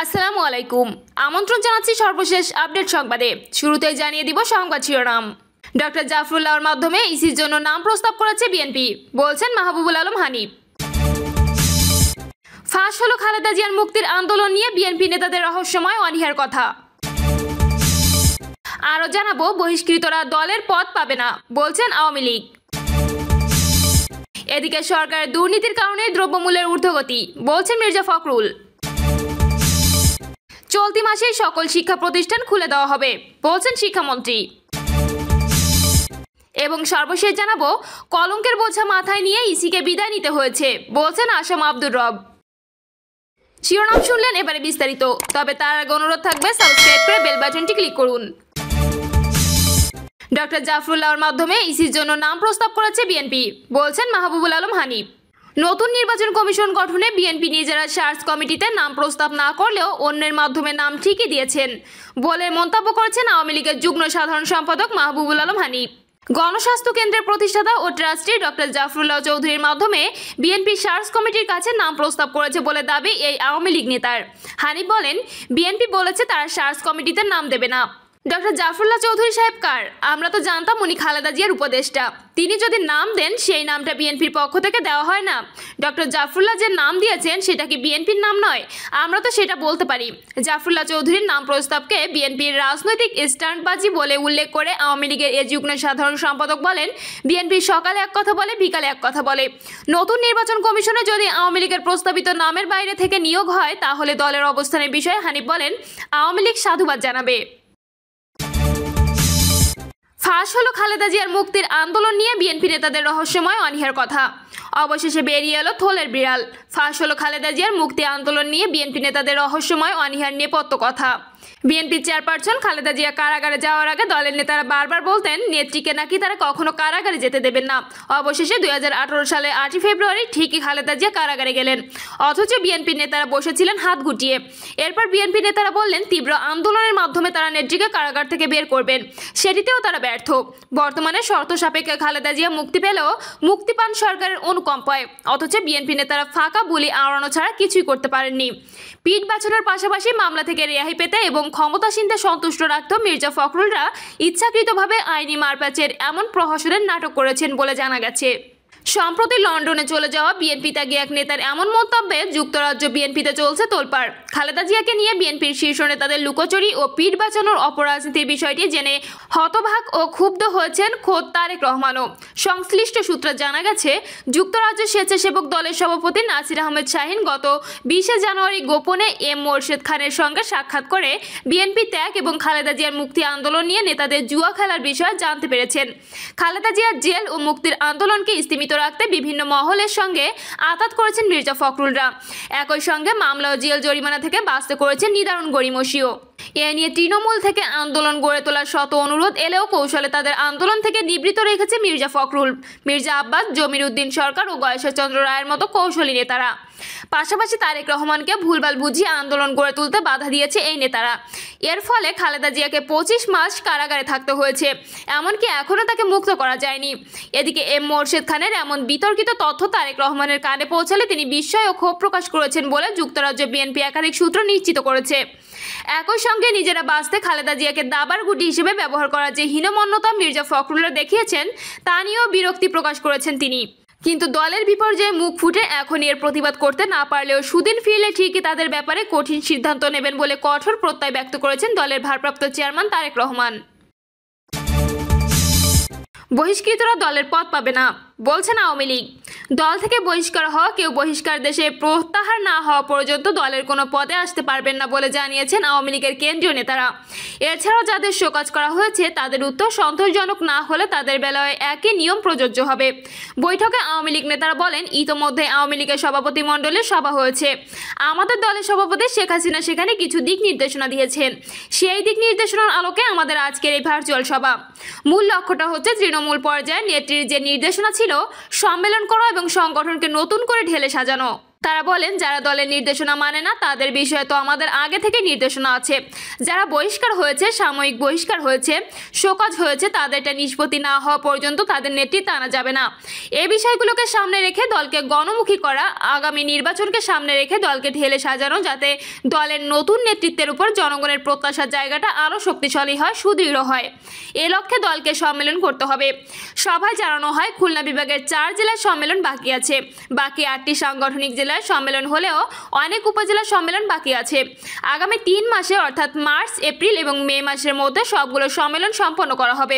আসসালামু আলাইকুম। আমন্ত্রণ জানাচ্ছি সর্বশেষ আপডেট সংবাদে। শুরুতেই জানিয়ে দিব সংবাদ শিরোনাম। ডক্টর জাফরুল্লাহর মাধ্যমে ইসির জন্য নাম প্রস্তাব করেছে বিএনপি, বলছেন মাহবুবুল আলম হানিফ। ফাঁস হলো খালেদা জিয়ার মুক্তির আন্দোলন নিয়ে বিএনপি নেতাদের রহস্যময় অনীহার কথা। আরও জানাবো, বহিষ্কৃতরা দলের পদ পাবে না, বলছেন আওয়ামী লীগ। এদিকে সরকারের দুর্নীতির কারণে দ্রব্যমূল্যের ঊর্ধ্বগতি, বলছেন মির্জা ফখরুল। চলতি মাসেই সকল শিক্ষা প্রতিষ্ঠান খুলে দেওয়া হবে, বলছেন শিক্ষামন্ত্রী। এবং সর্বশেষ জানাবো, কলঙ্কের বোঝা মাথায় নিয়ে ইসিকে বিদায় নিতে হয়েছে, বলছেন আসাম আব্দুর রব। শিরোনাম শুনলেন, এবারে বিস্তারিত। তবে তার আগে অনুরোধ থাকবে সাবস্ক্রাইব করে বেল বাটনটি ক্লিক করুন। ডক্টর জাফরুল্লাহর মাধ্যমে ইসির জন্য নাম প্রস্তাব করেছে বিএনপি, বলছেন মাহবুবুল আলম হানিফ। নতুন নির্বাচন কমিশন গঠনে বিএনপি নিজেরা সার্চ কমিটিতে নাম প্রস্তাব না করলেও অন্যের মাধ্যমে নাম ঠিকই দিয়েছেন বলে মন্তব্য করেছেন আওয়ামী লীগের যুগ্ম সাধারণ সম্পাদক মাহবুবুল আলম হানিফ। গণস্বাস্থ্য কেন্দ্রের প্রতিষ্ঠাতা ও ট্রাস্টি ডক্টর জাফরুল্লাহ চৌধুরীর মাধ্যমে বিএনপি সার্চ কমিটির কাছে নাম প্রস্তাব করেছে বলে দাবি এই আওয়ামী লীগ নেতার। হানিফ বলেন, বিএনপি বলেছে তারা সার্চ কমিটিতে নাম দেবে না। ডক্টর জাফরুল্লাহ চৌধুরী সাহেব কার? আমরা তো জানতাম উনি খালেদা জিয়ার উপদেষ্টা। তিনি যদি নাম দেন সেই নামটা বিএনপির পক্ষ থেকে দেওয়া হয় না। ডক্টর জাফরুল্লাহ যে নাম দিয়েছেন সেটা কি বিএনপির নাম নয়? আমরা তো সেটা বলতে পারি। জাফরুল্লাহ চৌধুরীর নাম প্রস্তাবকে বিএনপির রাজনৈতিক স্টান্টবাজি বলে উল্লেখ করে আওয়ামী লীগের এ যুগ্ম সাধারণ সম্পাদক বলেন, বিএনপি সকালে এক কথা বলে, বিকালে এক কথা বলে। নতুন নির্বাচন কমিশনে যদি আওয়ামী লীগের প্রস্তাবিত নামের বাইরে থেকে নিয়োগ হয় তাহলে দলের অবস্থানের বিষয়ে হানিফ বলেন, আওয়ামী লীগ সাধুবাদ জানাবে। ফাঁস হলো খালেদা জিয়ার মুক্তির আন্দোলন নিয়ে বিএনপি নেতাদের রহস্যময় অনীহার কথা। অবশেষে বেরিয়ে এলো থলের বিড়াল। ফাঁস হলো খালেদা জিয়ার মুক্তি আন্দোলন নিয়ে বিএনপি নেতাদের রহস্যময় অনীহার নেপথ্য কথা। বিএনপির চেয়ারপারসন খালেদা জিয়া কারাগারে যাওয়ার আগে দলের নেতারা বারবার বলতেন নেত্রীকে নাকি তারা কখনো কারাগারে যেতে দেবেন না। অবশেষে 2018 সালে 8 ফেব্রুয়ারি ঠিকই খালেদা জিয়া কারাগারে গেলেন, অথচ বিএনপির নেতারা বসেছিলেন হাত গুটিয়ে। এরপর বিএনপি নেতারা বললেন তীব্র আন্দোলনের মাধ্যমে তারা নেত্রীকে কারাগার থেকে বের করবেন, সেটিতেও তারা ব্যর্থ। বর্তমানে শর্ত সাপেক্ষে খালেদা জিয়া মুক্তি পেলেও মুক্তি পান সরকারের অনুকম্পায়, অথচ বিএনপি নেতারা ফাঁকা বুলি আওড়ানো ছাড়া কিছুই করতে পারেননি। পিঠ বাঁচানোর পাশাপাশি মামলা থেকে রেহাই পেতে এবং ক্ষমতাসীনদের সন্তুষ্ট রাখত মির্জা ফখরুলরা ইচ্ছাকৃতভাবে আইনি মারপ্যাচের এমন প্রহসনের নাটক করেছেন বলে জানা গেছে। সম্প্রতি লন্ডনে চলে যাওয়া বিএনপি ত্যাগী এক নেতার এমন মন্তব্যে যুক্তরাজ্য বিএনপিতে চলছে তোলপাড়। খালেদা জিয়াকে নিয়ে বিএনপির শীর্ষ নেতাদের লুকোচুরি ও পিঠ বাঁচানোর অপরাজনীতির বিষয়টি জেনে হতবাক ও ক্ষুব্ধ হয়েছেন খোদ তারেক রহমানও। সংশ্লিষ্ট সূত্রে জানা গেছে, যুক্তরাজ্য স্বেচ্ছাসেবক দলের সভাপতি নাসির আহমেদ শাহীন গত 20 জানুয়ারি গোপনে এম মোরশেদ খানের সঙ্গে সাক্ষাৎ করে বিএনপি ত্যাগ এবং খালেদা জিয়ার মুক্তি আন্দোলন নিয়ে নেতাদের জুয়া খেলার বিষয়ে জানতে পেরেছেন। খালেদা জিয়ার জেল ও মুক্তির আন্দোলনকে স্তীমিত রাখতে বিভিন্ন মহলের সঙ্গে আতাত করেছেন মির্জা ফখরুলরা। একই সঙ্গে মামলা ও জেল জরিমানা থেকে বাঁচতে করেছেন নিদারুণ গড়িমসিও। এ নিয়ে তৃণমূল থেকে আন্দোলন গড়ে তোলার শত অনুরোধ এলেও কৌশলে তাদের আন্দোলন থেকে নিবৃত্ত রেখেছে মির্জা ফখরুল, মির্জা আব্বাস, জমির উদ্দিন সরকার ও গয়েশ্বরচন্দ্র রায়ের মতো কৌশলী নেতারা। পাশাপাশি তারেক রহমানকে ভুলভাল বুঝিয়ে আন্দোলন গড়ে তুলতে বাধা দিয়েছে এই নেতারা। এর ফলে খালেদা জিয়াকে 25 মাস কারাগারে থাকতে হয়েছে, এমনকি এখনও তাকে মুক্ত করা যায়নি। এদিকে এম মোরশেদ খানের এমন বিতর্কিত তথ্য তারেক রহমানের কানে পৌঁছালে তিনি বিস্ময় ও ক্ষোভ প্রকাশ করেছেন বলে যুক্তরাজ্য বিএনপি একাধিক সূত্র নিশ্চিত করেছে। একই সঙ্গে নিজেরা বাঁচতে খালেদা জিয়াকে দাবার গুটি হিসেবে ব্যবহার করার যে হীনমন্যতা মির্জা ফখরুলরা দেখিয়েছেন তা নিয়েও বিরক্তি প্রকাশ করেছেন তিনি। কিন্তু দলের বিপর্যয়ে মুখ ফুটে এখন এর প্রতিবাদ করতে না পারলেও সুদিন ফিরলে ঠিকই তাদের ব্যাপারে কঠিন সিদ্ধান্ত নেবেন বলে কঠোর প্রত্যয় ব্যক্ত করেছেন দলের ভারপ্রাপ্ত চেয়ারম্যান তারেক রহমান। বহিষ্কৃতরা দলের পদ পাবে না, বলছেন আওয়ামী লীগ। দল থেকে বহিষ্কার হওয়া কেউ বহিষ্কার দেশে প্রত্যাহার না হওয়া পর্যন্ত দলের কোনো পদে আসতে পারবেন না বলে জানিয়েছেন আওয়ামী লীগের কেন্দ্রীয় নেতারা। এছাড়াও যাদের শোকজ করা হয়েছে তাদের উত্তর সন্তোষজনক না হলে তাদের বেলায় একই নিয়ম প্রযোজ্য হবে। বৈঠকে আওয়ামী লীগ নেতারা বলেন, ইতোমধ্যে আওয়ামী লীগের সভাপতি মণ্ডলের সভা হয়েছে। আমাদের দলের সভাপতি শেখ হাসিনা সেখানে কিছু দিক নির্দেশনা দিয়েছেন। সেই দিক নির্দেশনার আলোকে আমাদের আজকের এই ভার্চুয়াল সভা। মূল লক্ষ্যটা হচ্ছে তৃণমূল পর্যায়ে নেত্রীর যে নির্দেশনা ছিল সম্মেলন করা এবং সংগঠনকে নতুন করে ঢেলে সাজানো। তারা বলেন, যারা দলের নির্দেশনা মানে না তাদের বিষয়ে তো আমাদের আগে থেকে নির্দেশনা আছে। যারা বহিষ্কার হয়েছে, সাময়িক বহিষ্কার হয়েছে, শোকজ হয়েছে, তাদেরটা নিষ্পত্তি না হওয়া পর্যন্ত তাদের নেতৃত্বে আনা যাবে না। এই বিষয়গুলোকে সামনে রেখে দলকে গণমুখী করা, আগামী নির্বাচনকে সামনে রেখে দলকে ঢেলে সাজানো, যাতে দলের নতুন নেতৃত্বের উপর জনগণের প্রত্যাশার জায়গাটা আরও শক্তিশালী হয়, সুদৃঢ় হয়। এ লক্ষ্যে দলকে সম্মেলন করতে হবে। সভায় জানানো হয়, খুলনা বিভাগের 4 জেলার সম্মেলন বাকি আছে। বাকি 8টি সাংগঠনিক জেলার সম্মেলন হলেও অনেক উপজেলা সম্মেলন বাকি আছে। আগামী 3 মাসে অর্থাৎ মার্চ, এপ্রিল এবং মে মাসের মধ্যে সবগুলো সম্মেলন সম্পন্ন করা হবে।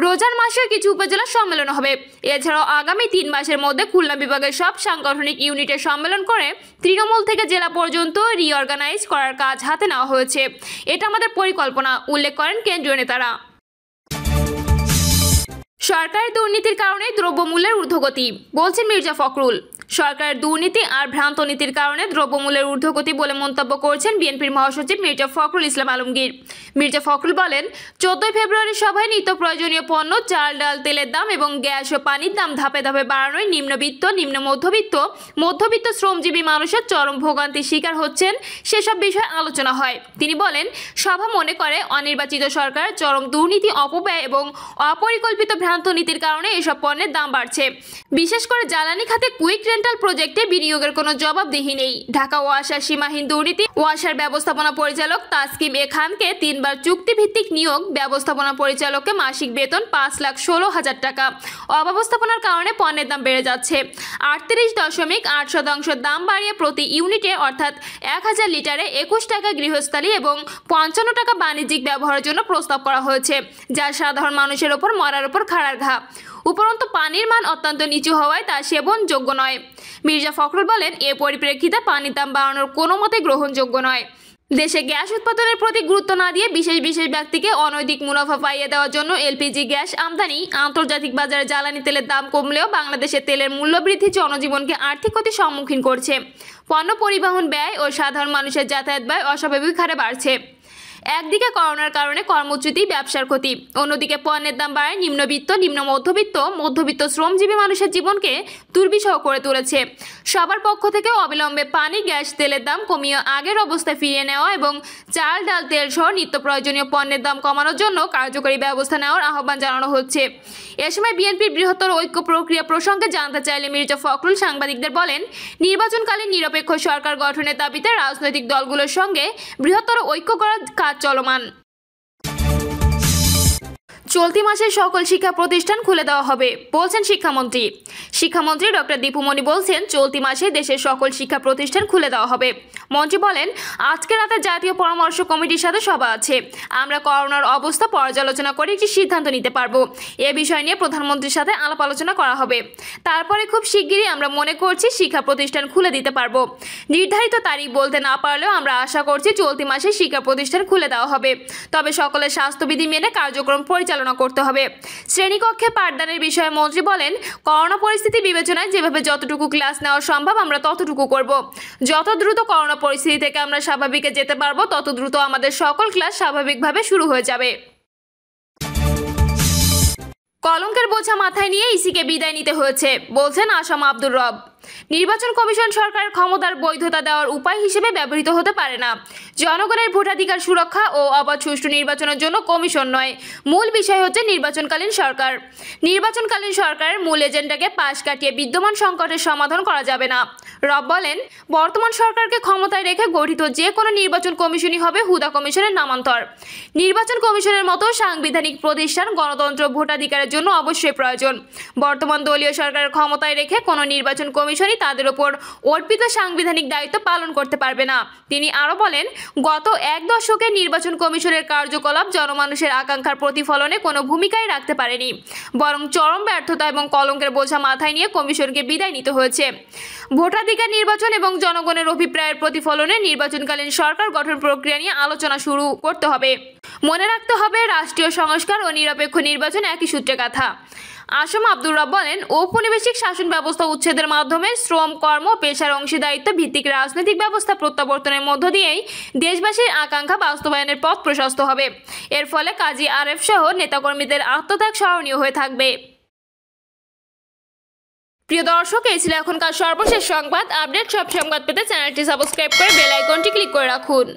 রোজার মাসে কিছু উপজেলা সম্মেলন হবে। এছাড়াও আগামী 3 মাসের মধ্যে খুলনা বিভাগের সব সাংগঠনিক ইউনিটের সম্মেলন করে তৃণমূল থেকে জেলা পর্যন্ত রিঅর্গানাইজ করার কাজ হাতে নেওয়া হয়েছে। এটা আমাদের পরিকল্পনা, উল্লেখ করেন কেন্দ্রীয় নেতারা। সরকারের দুর্নীতির কারণে দ্রব্যমূল্যের ঊর্ধ্বগতি, বলছেন মির্জা ফখরুল। সরকারের দুর্নীতি আর ভ্রান্ত নীতির কারণে দ্রব্যমূল্যের ঊর্ধ্বগতি বলে মন্তব্য করেছেন বিএনপির মহাসচিব মির্জা ফখরুল ইসলাম আলমগীর। মির্জা ফখরুল বলেন, 14 ফেব্রুয়ারি সভায় নিত্য প্রয়োজনীয় পণ্য, চাল, ডাল, তেলের দাম এবং গ্যাস ও পানির দাম ধাপে ধাপে বাড়ানোয় নিম্নবিত্ত, নিম্ন মধ্যবিত্ত, মধ্যবিত্ত শ্রমজীবী মানুষের চরম ভোগান্তির শিকার হচ্ছেন, সেসব বিষয়ে আলোচনা হয়। তিনি বলেন, সভা মনে করে অনির্বাচিত সরকারের চরম দুর্নীতি, অপব্যয় এবং অপরিকল্পিত ভ্রান্ত নীতির কারণে এসব পণ্যের দাম বাড়ছে। বিশেষ করে জ্বালানি খাতে কুইক রেন্টাল প্রজেক্টে বিনিয়োগের কোনো জবাবদিহি নেই। ঢাকা ওয়াসার সীমাহীন দুর্নীতি, ওয়াসার ব্যবস্থাপনা পরিচালক তাসকিম এ খানকে 3 বার চুক্তিভিত্তিক নিয়োগ, ব্যবস্থাপনা পরিচালককে মাসিক বেতন 5,16,000 টাকা। অব্যবস্থাপনার কারণে পণ্যের দাম বেড়ে যাচ্ছে। 38.8% দাম বাড়িয়ে প্রতি ইউনিটে অর্থাৎ 1000 লিটারে 21 টাকা গৃহস্থালী এবং 55 টাকা বাণিজ্যিক ব্যবহারের জন্য প্রস্তাব করা হয়েছে, যা সাধারণ মানুষের ওপর মরার ওপর খাড়ার ঘা। উপরন্তু পানির মান অত্যন্ত নিচু হওয়ায় তা সেবনযোগ্য নয়। মির্জা ফখরুল বলেন, এ পরিপ্রেক্ষিতে পানির দাম বাড়ানোর কোনো মতে গ্রহণযোগ্য নয়। দেশে গ্যাস উৎপাদনের প্রতি গুরুত্ব না দিয়ে বিশেষ বিশেষ ব্যক্তিকে অনৈতিক মুনাফা পাইয়ে দেওয়ার জন্য এলপিজি গ্যাস আমদানি, আন্তর্জাতিক বাজারে জ্বালানি তেলের দাম কমলেও বাংলাদেশে তেলের মূল্য বৃদ্ধি জনজীবনকে আর্থিক ক্ষতির সম্মুখীন করছে। পণ্য পরিবহন ব্যয় ও সাধারণ মানুষের যাতায়াত ব্যয় অস্বাভাবিক হারে বাড়ছে। একদিকে করোনার কারণে কর্মচ্যুতি, ব্যবসার ক্ষতি, অন্যদিকে পণ্যের দাম বাড়ায় নিম্নবিত্ত, নিম্ন মধ্যবিত্ত, মধ্যবিত্ত শ্রমজীবী মানুষের জীবনকে দুর্বিষহ করে তুলেছে। সবার পক্ষ থেকে অবিলম্বে পানি, গ্যাস, তেলের দাম কমিয়ে আগের অবস্থায় ফিরিয়ে নেওয়া এবং চাল, ডাল, তেল সহ নিত্য প্রয়োজনীয় পণ্যের দাম কমানোর জন্য কার্যকরী ব্যবস্থা নেওয়ার আহ্বান জানানো হচ্ছে। এ সময় বিএনপির বৃহত্তর ঐক্য প্রক্রিয়া প্রসঙ্গে জানতে চাইলে মির্জা ফখরুল সাংবাদিকদের বলেন, নির্বাচনকালীন নিরপেক্ষ সরকার গঠনের দাবিতে রাজনৈতিক দলগুলোর সঙ্গে বৃহত্তর ঐক্য করার কাজ চলমান। চলতি মাসে সকল শিক্ষা প্রতিষ্ঠান খুলে দেওয়া হবে, বলছেন শিক্ষামন্ত্রী। শিক্ষামন্ত্রী ডক্টর দীপু মনি বলছেন, চলতি মাসে দেশের সকল শিক্ষা প্রতিষ্ঠান খুলে দেওয়া হবে। মন্ত্রী বলেন, আজকে রাতে জাতীয় পরামর্শ কমিটির সাথে সভা আছে। আমরা করোনার অবস্থা পর্যালোচনা করে একটি সিদ্ধান্ত নিতে পারবো। এ বিষয় নিয়ে প্রধানমন্ত্রীর সাথে আলাপ আলোচনা করা হবে। তারপরে খুব শিগগিরই আমরা মনে করছি শিক্ষা প্রতিষ্ঠান খুলে দিতে পারবো। নির্ধারিত তারিখ বলতে না পারলেও আমরা আশা করছি চলতি মাসে শিক্ষা প্রতিষ্ঠান খুলে দেওয়া হবে। তবে সকলের স্বাস্থ্যবিধি মেনে কার্যক্রম পরিচালনা করতে হবে। শ্রেণীকক্ষে পাঠদানের বিষয়ে মন্ত্রী বলেন, করোনা পরিস্থিতি বিবেচনায় যেভাবে যতটুকু ক্লাস নেওয়া সম্ভব আমরা ততটুকু করব। যত দ্রুত করোনা পরিস্থিতি থেকে আমরা স্বাভাবিকে যেতে পারবো, তত দ্রুত আমাদের সকল ক্লাস স্বাভাবিকভাবে শুরু হয়ে যাবে। কলঙ্কের বোঝা মাথায় নিয়ে ইসিকে বিদায় নিতে হয়েছে, বলছেন আসাম আব্দুর রব। নির্বাচন কমিশন সরকারের ক্ষমতার বৈধতা দেওয়ার উপায় হিসেবে ব্যবহৃত হতে পারে না। জনগণের ভোটাধিকার সুরক্ষা ও অবাধ সুষ্ঠু নির্বাচনের জন্য কমিশন নয়, মূল বিষয় হচ্ছে নির্বাচনকালীন সরকার। নির্বাচনকালীন সরকারের মূল এজেন্ডাকে পাশ কাটিয়ে বিদ্যমান সংকটের সমাধান করা যাবে না। রব বলেন, বর্তমান সরকারকে ক্ষমতায় রেখে গঠিত যে কোনো নির্বাচন কমিশনই হবে হুদা কমিশনের নামান্তর। নির্বাচন কমিশনের মতো সাংবিধানিক প্রতিষ্ঠান গণতন্ত্র ভোটাধিকারের জন্য অবশ্যই প্রয়োজন। বর্তমান দলীয় সরকারের ক্ষমতায় রেখে কোনো নির্বাচন কমিশনই তাদের ওপর অর্পিত সাংবিধানিক দায়িত্ব পালন করতে পারবে না। তিনি আরও বলেন, গত 1 দশকে নির্বাচন কমিশনের কার্যকলাপ জনমানুষের আকাঙ্ক্ষার প্রতিফলনে কোনো ভূমিকাই রাখতে পারেনি, বরং চরম ব্যর্থতা এবং কলঙ্কের বোঝা মাথায় নিয়ে কমিশনকে বিদায় নিতে হয়েছে। ভোটাধিকার নির্বাচন এবং জনগণের অভিপ্রায়ের প্রতিফলনে নির্বাচনকালীন সরকার গঠন প্রক্রিয়া নিয়ে আলোচনা শুরু করতে হবে। মনে রাখতে হবে, রাষ্ট্রীয় সংস্কার ও নিরপেক্ষ নির্বাচন একই সূত্রে গাঁথা। আসাম আব্দুর রব বলেন, ঔপনিবেশিক শাসন ব্যবস্থা উচ্ছেদের মাধ্যমে শ্রম, কর্ম, পেশার অংশীদারিত্ব ভিত্তিক রাজনৈতিক ব্যবস্থা প্রত্যাবর্তনের মধ্য দিয়েই দেশবাসীর আকাঙ্ক্ষা বাস্তবায়নের পথ প্রশস্ত হবে। এর ফলে কাজী আরেফ সহ নেতাকর্মীদের আত্মত্যাগ স্মরণীয় হয়ে থাকবে। প্রিয় দর্শক, এই ছিল এখনকার সর্বশেষ সংবাদ আপডেট। সব সংবাদ পেতে চ্যানেলটি সাবস্ক্রাইব করে বেল আইকনটি ক্লিক করে রাখুন।